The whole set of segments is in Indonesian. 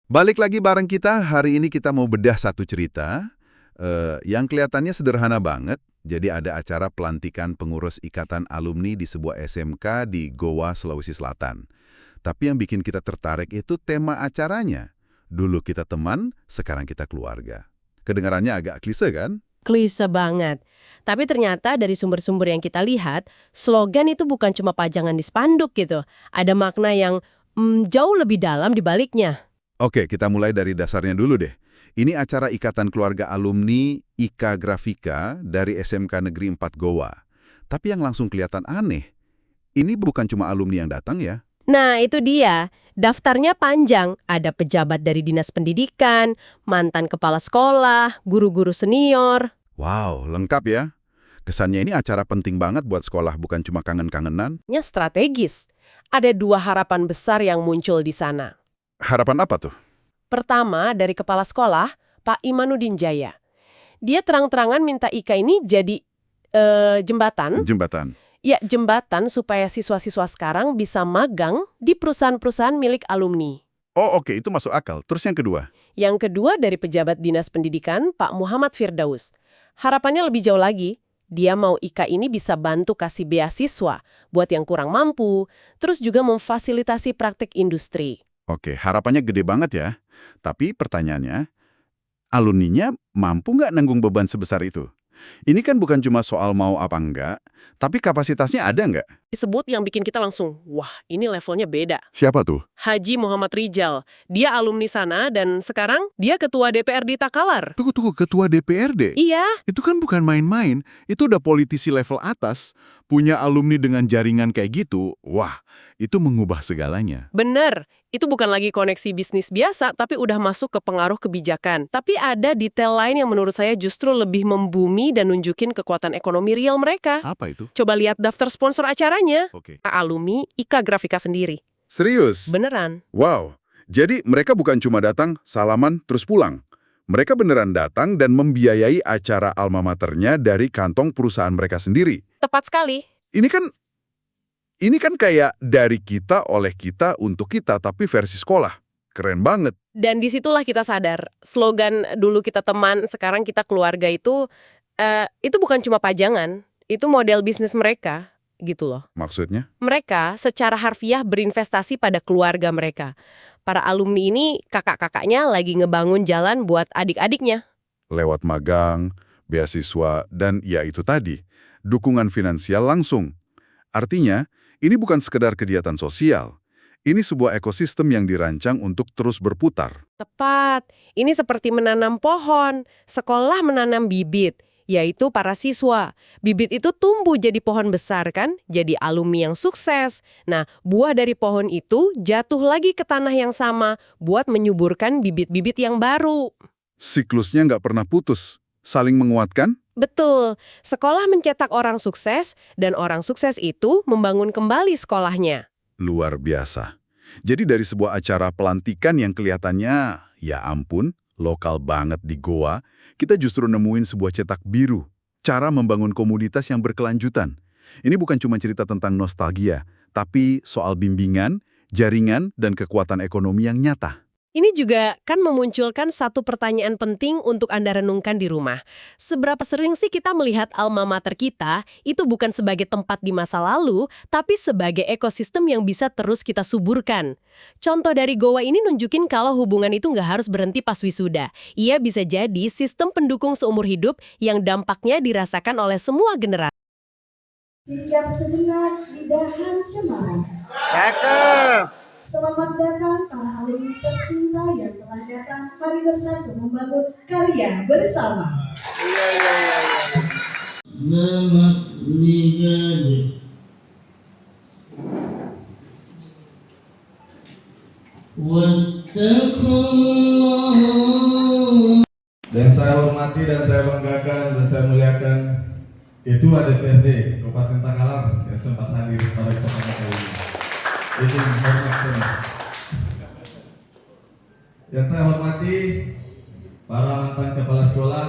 Balik lagi bareng kita, hari ini kita mau bedah satu cerita yang kelihatannya sederhana banget. Jadi ada acara pelantikan pengurus ikatan alumni di sebuah SMK di Goa, Sulawesi Selatan. Tapi yang bikin kita tertarik itu tema acaranya. Dulu kita teman, sekarang kita keluarga. Kedengarannya agak klise kan? Klise banget. Tapi ternyata dari sumber-sumber yang kita lihat, slogan itu bukan cuma pajangan di spanduk gitu. Ada makna yang jauh lebih dalam di baliknya. Oke, kita mulai dari dasarnya dulu deh. Ini acara Ikatan Keluarga Alumni IKA Grafika dari SMK Negeri 4 Goa. Tapi yang langsung kelihatan aneh, ini bukan cuma alumni yang datang ya. Nah, itu dia. Daftarnya panjang. Ada pejabat dari Dinas Pendidikan, mantan kepala sekolah, guru-guru senior. Wow, lengkap ya. Kesannya ini acara penting banget buat sekolah, bukan cuma kangen-kangenan. Nya strategis. Ada dua harapan besar yang muncul di sana. Harapan apa tuh? Pertama, dari kepala sekolah, Pak Imanuddin Jaya. Dia terang-terangan minta IKA ini jadi jembatan. Jembatan. Ya, jembatan supaya siswa-siswa sekarang bisa magang di perusahaan-perusahaan milik alumni. Oh oke, itu masuk akal. Terus yang kedua? Yang kedua dari pejabat Dinas Pendidikan, Pak Muhammad Firdaus. Harapannya lebih jauh lagi. Dia mau IKA ini bisa bantu kasih beasiswa buat yang kurang mampu, terus juga memfasilitasi praktik industri. Oke, harapannya gede banget ya. Tapi pertanyaannya, alumninya mampu nggak nanggung beban sebesar itu? Ini kan bukan cuma soal mau apa enggak, tapi kapasitasnya ada nggak? Disebut yang bikin kita langsung, wah ini levelnya beda. Siapa tuh? Haji Muhammad Rijal. Dia alumni sana dan sekarang dia ketua DPRD Takalar. Tunggu, ketua DPRD? Iya, Itu kan bukan main-main, itu udah politisi level atas. Punya alumni dengan jaringan kayak gitu, wah, itu mengubah segalanya. bener. Itu bukan lagi koneksi bisnis biasa, tapi udah masuk ke pengaruh kebijakan. Tapi ada detail lain yang menurut saya justru lebih membumi dan nunjukin kekuatan ekonomi real mereka. Apa itu? Coba lihat daftar sponsor acaranya. Oke. Alumni IKA Grafika sendiri. Serius? Beneran. Wow, jadi mereka bukan cuma datang, salaman, terus pulang. Mereka beneran datang dan membiayai acara alma maternya dari kantong perusahaan mereka sendiri. Tepat sekali. Ini kan kayak dari kita, oleh kita, untuk kita, tapi versi sekolah. Keren banget. Dan disitulah kita sadar, slogan dulu kita teman, sekarang kita keluarga itu bukan cuma pajangan, itu model bisnis mereka, gitu loh. Maksudnya? Mereka secara harfiah berinvestasi pada keluarga mereka. Para alumni ini kakak-kakaknya lagi ngebangun jalan buat adik-adiknya. Lewat magang, beasiswa, dan ya itu tadi, dukungan finansial langsung. Artinya, ini bukan sekedar kegiatan sosial. Ini sebuah ekosistem yang dirancang untuk terus berputar. Tepat, ini seperti menanam pohon, sekolah menanam bibit, yaitu para siswa. Bibit itu tumbuh jadi pohon besar kan, jadi alumni yang sukses. Nah, buah dari pohon itu jatuh lagi ke tanah yang sama buat menyuburkan bibit-bibit yang baru. Siklusnya nggak pernah putus, saling menguatkan. Betul, sekolah mencetak orang sukses, dan orang sukses itu membangun kembali sekolahnya. Luar biasa. Jadi dari sebuah acara pelantikan yang kelihatannya, ya ampun, lokal banget di Goa, kita justru nemuin sebuah cetak biru. Cara membangun komunitas yang berkelanjutan. Ini bukan cuma cerita tentang nostalgia, tapi soal bimbingan, jaringan, dan kekuatan ekonomi yang nyata. Ini juga kan memunculkan satu pertanyaan penting untuk Anda renungkan di rumah. Seberapa sering sih kita melihat alma mater kita itu bukan sebagai tempat di masa lalu, tapi sebagai ekosistem yang bisa terus kita suburkan. Contoh dari Goa ini nunjukin kalau hubungan itu nggak harus berhenti pas wisuda. Ia bisa jadi sistem pendukung seumur hidup yang dampaknya dirasakan oleh semua generasi. Hingga sejenak di dahan cemara. Cakep. Selamat datang para alumni tercinta yang telah datang. Mari bersatu membangun karya bersama. Dan saya hormati dan saya banggakan dan saya muliakan Ketua DPRD Kabupaten Takalar yang sempat hadir pada kesempatan kali ini. Itu hormat semua. Yang saya hormati para mantan kepala sekolah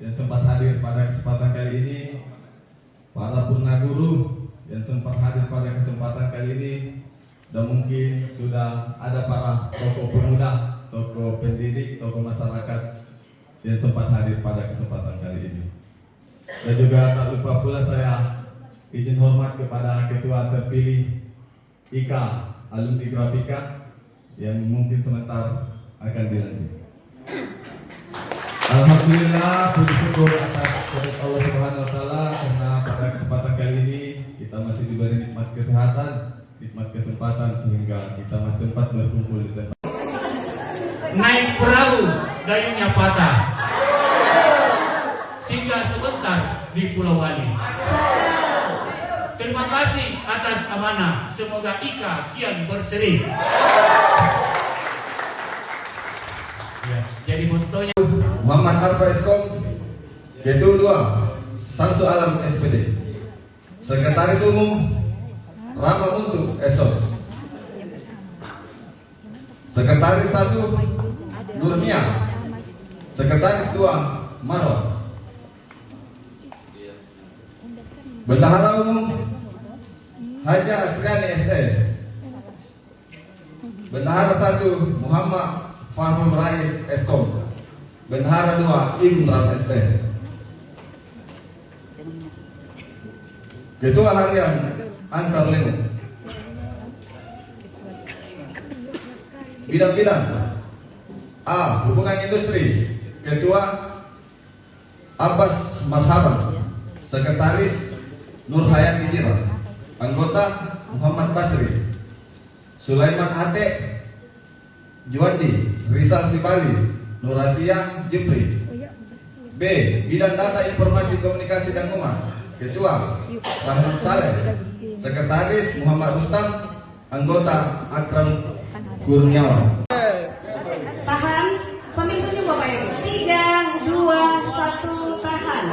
yang sempat hadir pada kesempatan kali ini, para purnaguru yang sempat hadir pada kesempatan kali ini, dan mungkin sudah ada para tokoh pemuda tokoh pendidik, tokoh masyarakat yang sempat hadir pada kesempatan kali ini. Dan juga tak lupa pula saya izin hormat kepada ketua terpilih IKA Alumni Grafika yang mungkin sebentar akan dilantik. Alhamdulillah, puji syukur atas kehendak Allah Subhanahu wa taala karena pada kesempatan kali ini kita masih diberi nikmat kesehatan, nikmat kesempatan sehingga kita masih sempat berkumpul di tempat. Naik perahu, dayungnya patah. Singgah sebentar di Pulau Wali. Terima kasih atas amanah. Semoga Ika kian berseri. Ya, jadi motonya Muhammad Arfa Eskom, Ketua 2 Samsu Alam SPD, Sekretaris Umum Rama Untuk Esos, Sekretaris 1 Nurnia, Sekretaris 2 Marwah, Bendahara Umum Haja Asriani SE, Bendahara 1 Muhammad Fahrum Rais Eskom, Bendahara 2 Imran ST, Ketua Harian Ansar Lemo, Bidang-bidang A. Hubungan Industri, Ketua Abbas Marhaban, Sekretaris Nur Hayati Jira, Anggota Muhammad Basri, Sulaiman Ate, Juwandi, Rizal Sibali, Nurasia Jupri. B. Bidang Data Informasi Komunikasi dan Humas, Ketua Rahmat Saleh, Sekretaris Muhammad Rustam, Anggota Akram Kurniawan. Tahan, sambil senyum Bapak Ibu. 3, 2, 1, tahan.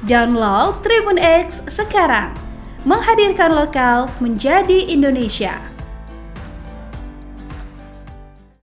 Download Tribun X sekarang. Menghadirkan lokal menjadi Indonesia.